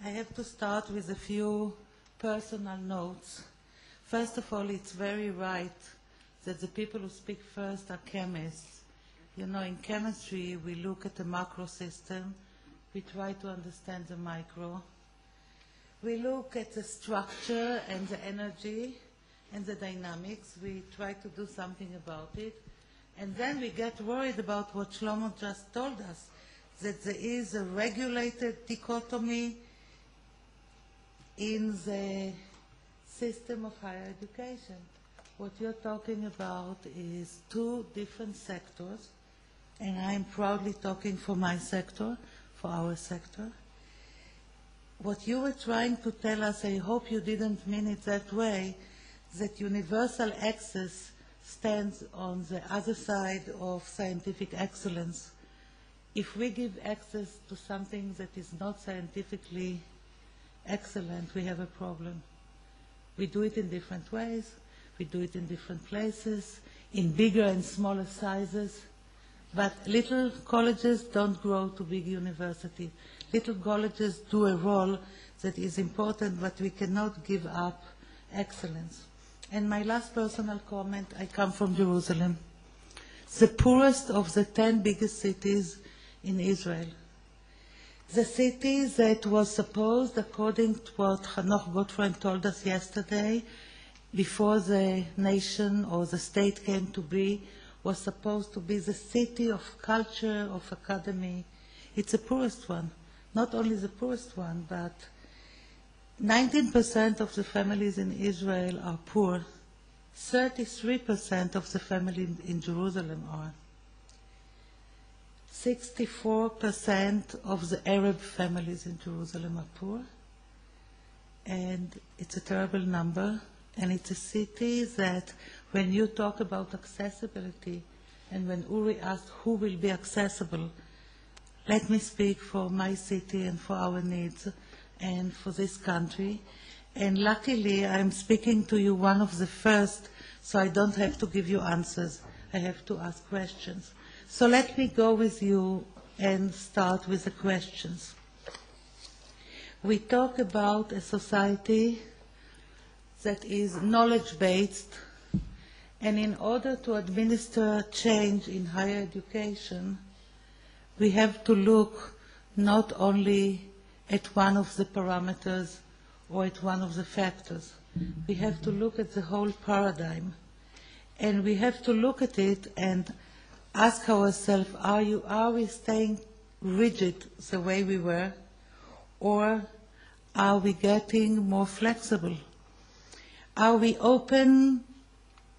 I have to start with a few personal notes. First of all, it's very right that the people who speak first are chemists. You know, in chemistry, we look at the macro system. We try to understand the micro. We look at the structure and the energy and the dynamics. We try to do something about it. And then we get worried about what Shlomo just told us, that there is a regulated dichotomy in the system of higher education. What you're talking about is two different sectors, and I'm proudly talking for my sector, for our sector. What you were trying to tell us, I hope you didn't mean it that way, that universal access stands on the other side of scientific excellence. If we give access to something that is not scientifically excellent, we have a problem. We do it in different ways. We do it in different places, in bigger and smaller sizes. But little colleges don't grow to big universities. Little colleges do a role that is important, but we cannot give up excellence. And my last personal comment, I come from Jerusalem, the poorest of the 10 biggest cities in Israel. The city that was supposed, according to what Hanoch Gutfreund told us yesterday, before the nation or the state came to be, was supposed to be the city of culture, of academy. It's the poorest one. Not only the poorest one, but 19% of the families in Israel are poor. 33% of the families in Jerusalem are. 64% of the Arab families in Jerusalem are poor. And it's a terrible number. And it's a city that when you talk about accessibility, and when Uri asked who will be accessible, let me speak for my city and for our needs and for this country. And luckily, I'm speaking to you one of the first, so I don't have to give you answers. I have to ask questions. So let me go with you and start with the questions. We talk about a society that is knowledge-based, and in order to administer change in higher education, we have to look not only at one of the parameters or at one of the factors. We have to look at the whole paradigm, and we have to look at it and ask ourselves, are we staying rigid the way we were, or are we getting more flexible? Are we open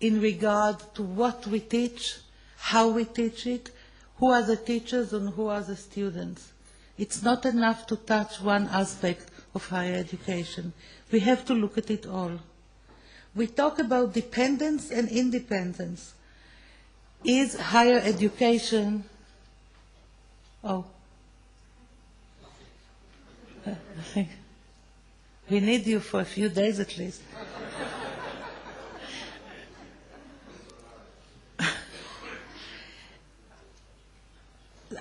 in regard to what we teach, how we teach it, who are the teachers and who are the students? It's not enough to touch one aspect of higher education. We have to look at it all. We talk about dependence and independence. Is higher education... we need you for a few days at least.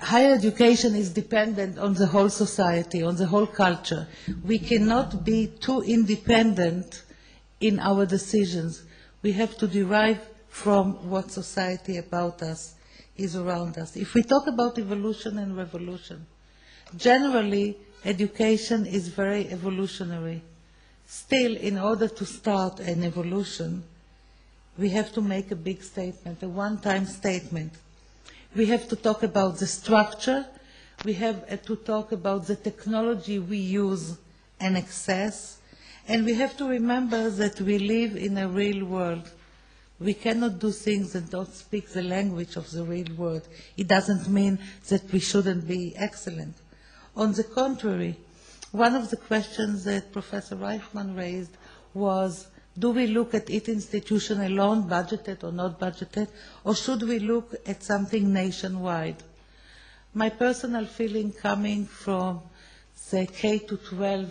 Higher education is dependent on the whole society, on the whole culture. We cannot be too independent in our decisions. We have to derive from what society about us is around us. If we talk about evolution and revolution, generally education is very evolutionary. Still, in order to start an evolution, we have to make a big statement, a one-time statement. We have to talk about the structure. We have to talk about the technology we use and access. And we have to remember that we live in a real world. We cannot do things that don't speak the language of the real world. It doesn't mean that we shouldn't be excellent. On the contrary, one of the questions that Professor Reichman raised was, do we look at each institution alone, budgeted or not budgeted, or should we look at something nationwide? My personal feeling coming from the K-12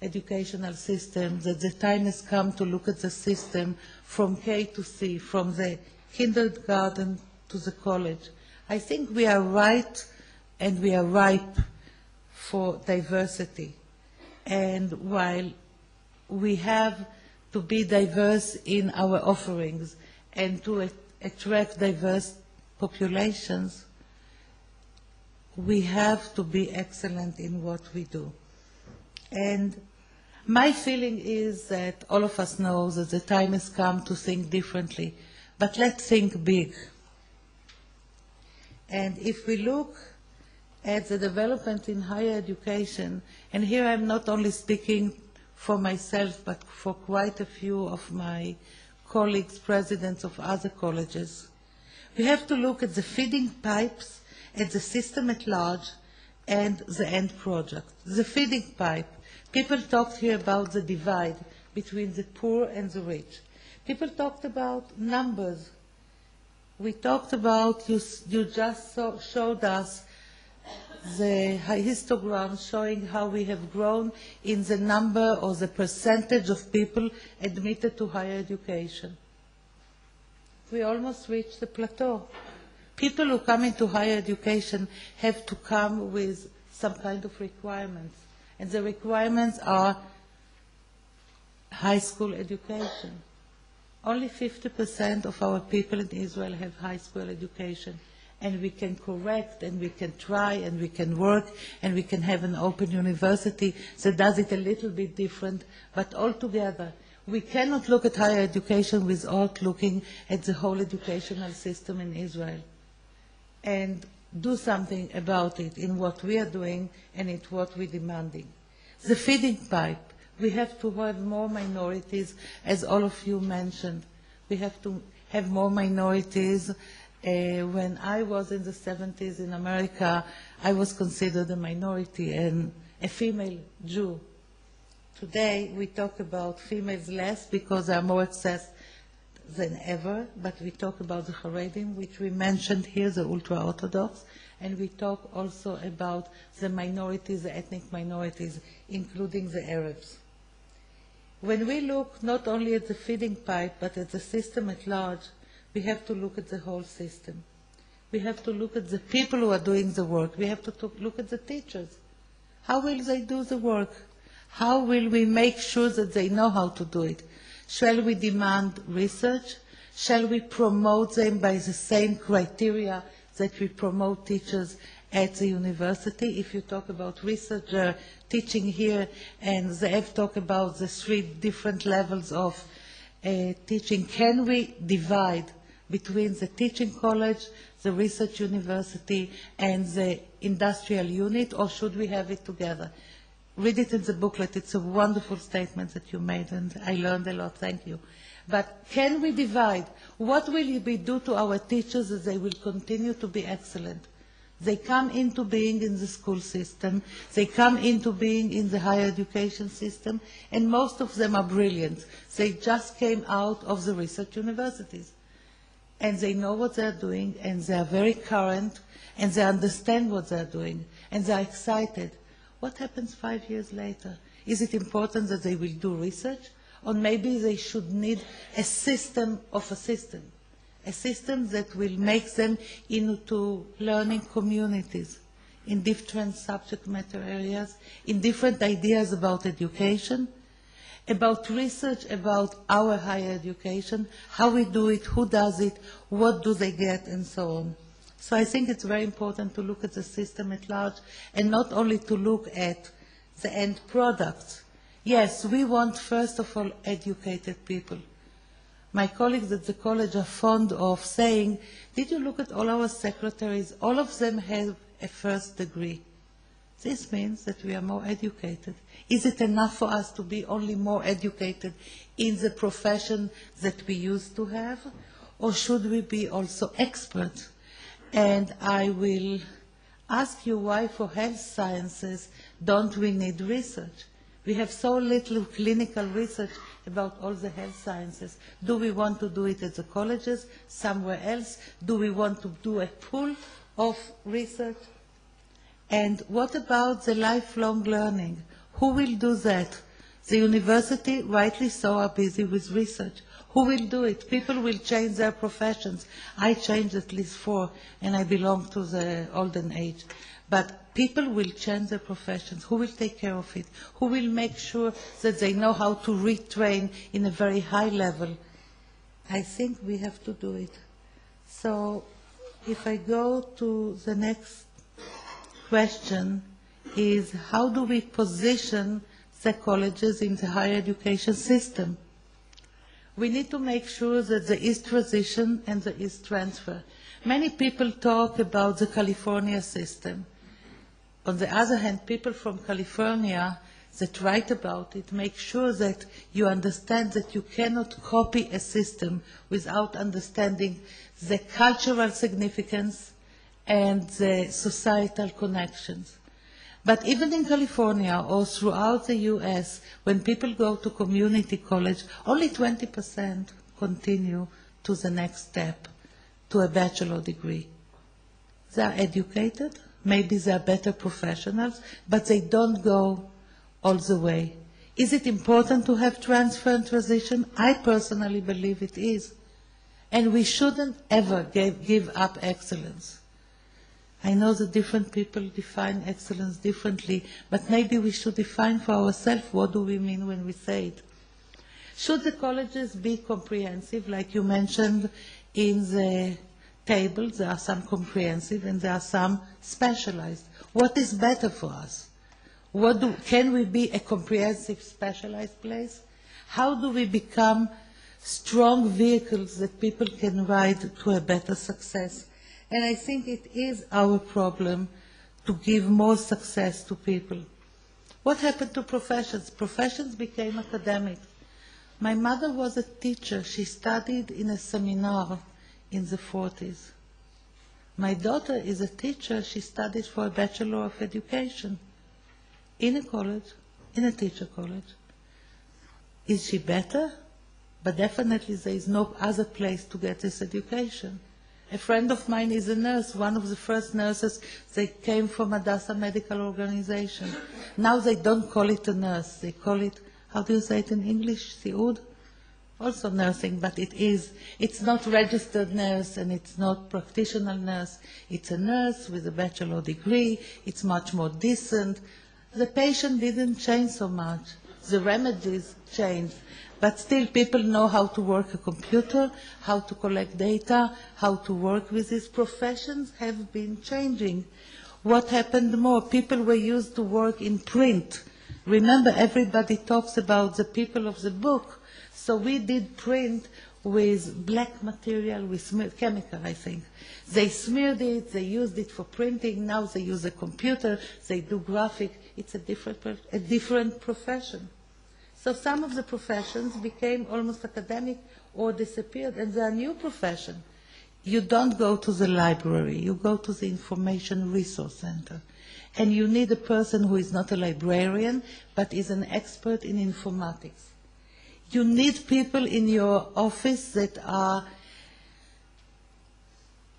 educational system, that the time has come to look at the system from K to C, from the kindergarten to the college. I think we are right and we are ripe for diversity. And while we have to be diverse in our offerings and to attract diverse populations, we have to be excellent in what we do. And my feeling is that all of us know that the time has come to think differently, but let's think big. And if we look at the development in higher education, and here I'm not only speaking for myself, but for quite a few of my colleagues, presidents of other colleges, we have to look at the feeding pipes, at the system at large, and the end product. The feeding pipe. People talked here about the divide between the poor and the rich. People talked about numbers. We talked about, you just showed us the histogram showing how we have grown in the number or the percentage of people admitted to higher education. We almost reached the plateau. People who come into higher education have to come with some kind of requirements. And the requirements are high school education. Only 50% of our people in Israel have high school education. And we can correct, and we can try, and we can work, and we can have an open university that does it a little bit different, but altogether, we cannot look at higher education without looking at the whole educational system in Israel and do something about it in what we are doing and in what we're demanding. The feeding pipe. We have to have more minorities, as all of you mentioned. We have to have more minorities. When I was in the 70s in America, I was considered a minority and a female Jew. Today, we talk about females less because they are more accessed than ever, but we talk about the Haredim, which we mentioned here, the ultra-Orthodox, and we talk also about the minorities, the ethnic minorities, including the Arabs. When we look not only at the feeding pipe, but at the system at large, we have to look at the whole system. We have to look at the people who are doing the work. We have to look at the teachers. How will they do the work? How will we make sure that they know how to do it? Shall we demand research? Shall we promote them by the same criteria that we promote teachers at the university? If you talk about research teaching here, and Ze'ev talk about the 3 different levels of teaching, can we divide between the teaching college, the research university, and the industrial unit, or should we have it together? Read it in the booklet. It's a wonderful statement that you made, and I learned a lot. Thank you. But can we divide? What will we do to our teachers as they will continue to be excellent? They come into being in the school system. They come into being in the higher education system, and most of them are brilliant. They just came out of the research universities. And they know what they're doing, and they are very current, and they understand what they're doing, and they're excited. What happens 5 years later? Is it important that they will do research? Or maybe they should need a system of a system that will make them into learning communities in different subject matter areas, in different ideas about education, about research, about our higher education, how we do it, who does it, what do they get, and so on. So I think it's very important to look at the system at large and not only to look at the end products. Yes, we want, first of all, educated people. My colleagues at the college are fond of saying, did you look at all our secretaries? All of them have a first degree. This means that we are more educated. Is it enough for us to be only more educated in the profession that we used to have? Or should we be also experts? And I will ask you why for health sciences don't we need research? We have so little clinical research about all the health sciences. Do we want to do it at the colleges, somewhere else? Do we want to do a pool of research? And what about the lifelong learning? Who will do that? The university, rightly so, are busy with research. Who will do it? People will change their professions. I changed at least 4, and I belong to the olden age. But people will change their professions. Who will take care of it? Who will make sure that they know how to retrain in a very high level? I think we have to do it. So if I go to the next question, is how do we position the colleges in the higher education system? We need to make sure that there is transition and there is transfer. Many people talk about the California system. On the other hand, people from California that write about it make sure that you understand that you cannot copy a system without understanding the cultural significance and the societal connections. But even in California or throughout the US, when people go to community college, only 20% continue to the next step, to a bachelor degree. They are educated, maybe they are better professionals, but they don't go all the way. Is it important to have transfer and transition? I personally believe it is. And we shouldn't ever give up excellence. I know that different people define excellence differently, but maybe we should define for ourselves what do we mean when we say it. Should the colleges be comprehensive, like you mentioned in the table? There are some comprehensive and there are some specialized. What is better for us? Can we be a comprehensive, specialized place? How do we become strong vehicles that people can ride to a better success? And I think it is our problem to give more success to people. What happened to professions? Professions became academic. My mother was a teacher. She studied in a seminar in the 40s. My daughter is a teacher. She studied for a Bachelor of Education in a college, in a teacher college. Is she better? But definitely there is no other place to get this education. A friend of mine is a nurse, one of the first nurses. They came from Hadassah Medical Organization. Now they don't call it a nurse. They call it, how do you say it in English, siud? Also nursing, but it's not registered nurse and it's not practitioner nurse. It's a nurse with a bachelor degree. It's much more decent. The patient didn't change so much. The remedies changed. But still people know how to work a computer, how to collect data, how to work with these professions have been changing. What happened more? People were used to work in print. Remember, everybody talks about the people of the book. So we did print with black material, with chemical, I think. They smeared it, they used it for printing. Now they use a computer, they do graphic. It's a different profession. So some of the professions became almost academic or disappeared, and there are new professions. You don't go to the library, you go to the information resource center. And you need a person who is not a librarian, but is an expert in informatics. You need people in your office that are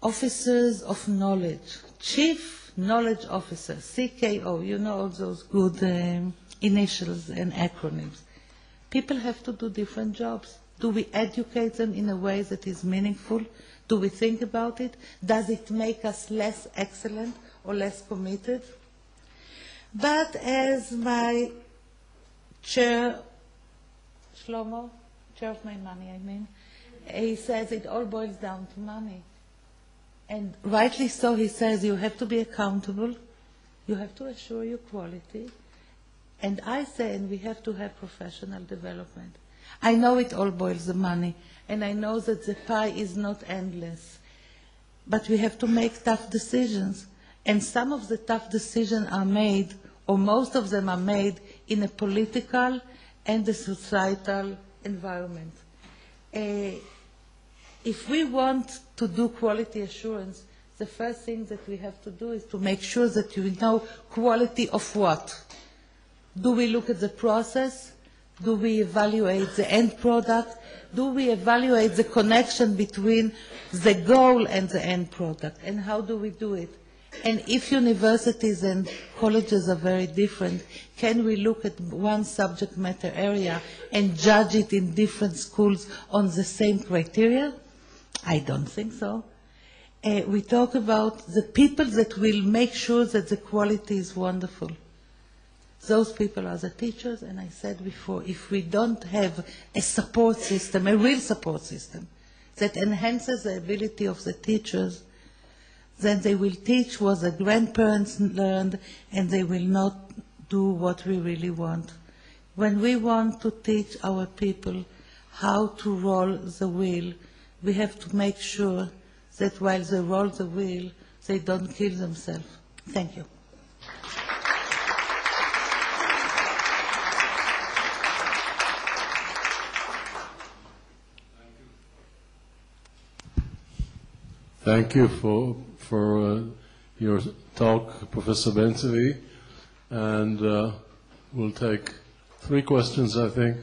officers of knowledge, chief knowledge officer, CKO, you know all those good initials and acronyms. People have to do different jobs. Do we educate them in a way that is meaningful? Do we think about it? Does it make us less excellent or less committed? But as my chair, Shlomo, chair of my money, I mean, he says it all boils down to money. And rightly so, he says you have to be accountable, you have to assure your quality, and I say, and we have to have professional development. I know it all boils the money, and I know that the pie is not endless. But we have to make tough decisions. And some of the tough decisions are made, or most of them are made, in a political and a societal environment. If we want to do quality assurance, the first thing that we have to do is to make sure that you know quality of what. Do we look at the process? Do we evaluate the end product? Do we evaluate the connection between the goal and the end product? And how do we do it? And if universities and colleges are very different, can we look at one subject matter area and judge it in different schools on the same criteria? I don't think so. we talk about the people that will make sure that the quality is wonderful. Those people are the teachers, and I said before, if we don't have a support system, a real support system, that enhances the ability of the teachers, then they will teach what the grandparents learned, and they will not do what we really want. When we want to teach our people how to roll the wheel, we have to make sure that while they roll the wheel, they don't kill themselves. Thank you. Thank you for your talk, Professor Ben-Zvi. And we'll take 3 questions, I think.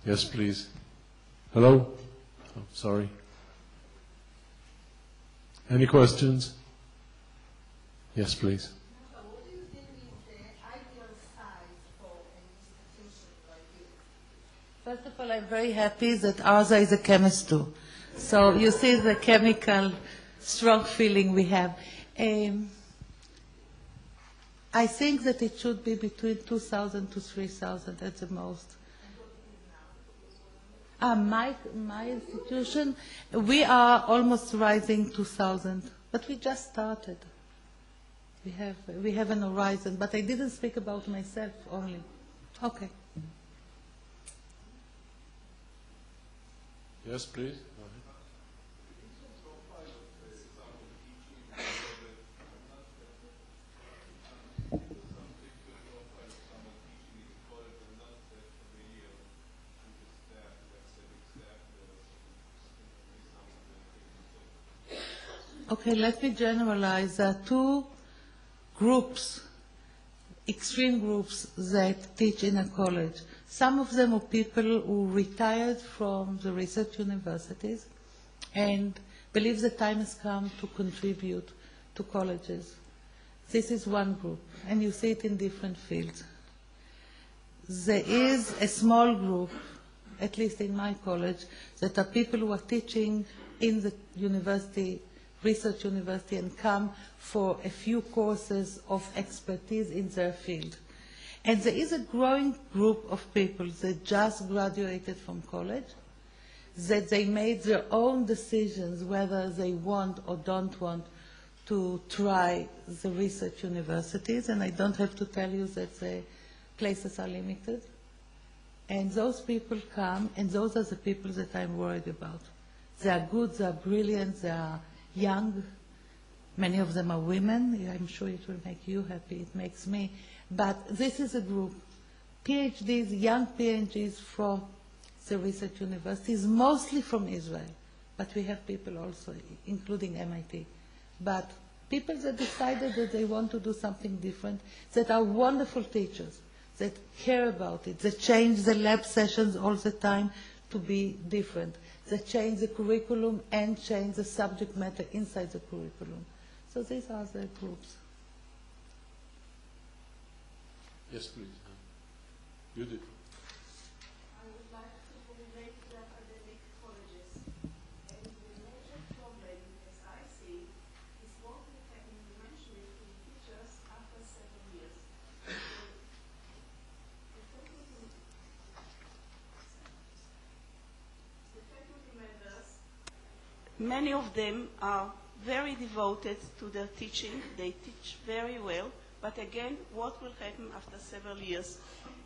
Yes, please. Hello? Oh, sorry. Any questions? Yes, please. What do you think is the ideal size for an institution like this? First of all, I'm very happy that Arza is a chemist too. So you see the chemical, strong feeling we have. I think that it should be between 2,000 to 3,000 at the most. My institution, we are almost rising 2,000, but we just started. We have an horizon, but I didn't speak about myself only. Okay. Yes, please. Okay, let me generalize. There are 2 groups, extreme groups that teach in a college. Some of them are people who retired from the research universities and believe the time has come to contribute to colleges. This is one group, and you see it in different fields. There is a small group, at least in my college, that are people who are teaching in the university, research university, and come for a few courses of expertise in their field. And there is a growing group of people that just graduated from college, that they made their own decisions whether they want or don't want to try the research universities, and I don't have to tell you that the places are limited. And those people come, and those are the people that I'm worried about. They are good, they are brilliant, they are young. Many of them are women. I'm sure it will make you happy. It makes me. But this is a group. PhDs, young PhDs from the research universities, mostly from Israel. But we have people also, including MIT. But people that decided that they want to do something different, that are wonderful teachers, that care about it, that change the lab sessions all the time to be different, that change the curriculum and change the subject matter inside the curriculum. So these are the groups. Yes, please. Judith. I would like to relate to academic colleges. And the major problem, as I see, is what we have mentioned to the teachers after 7 years. The faculty members, many of them are very devoted to their teaching. They teach very well. But again, what will happen after several years?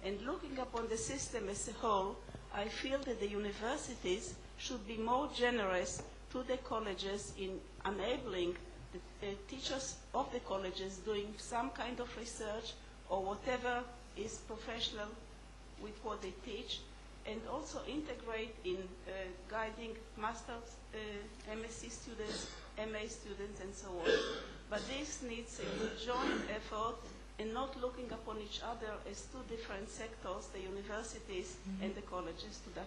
And looking upon the system as a whole, I feel that the universities should be more generous to the colleges in enabling the teachers of the colleges doing some kind of research or whatever is professional with what they teach, and also integrate in guiding master's, MSc students, MA students, and so on. But this needs a joint effort and not looking upon each other as 2 different sectors, the universities and the colleges to that.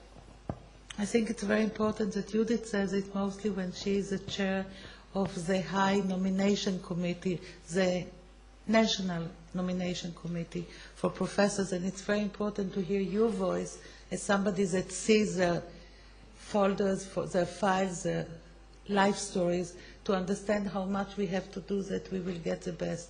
I think it's very important that Judith says it mostly when she is the chair of the High Nomination Committee, the National Nomination Committee for professors, and it's very important to hear your voice as somebody that sees folders, for their files, their life stories, to understand how much we have to do that we will get the best.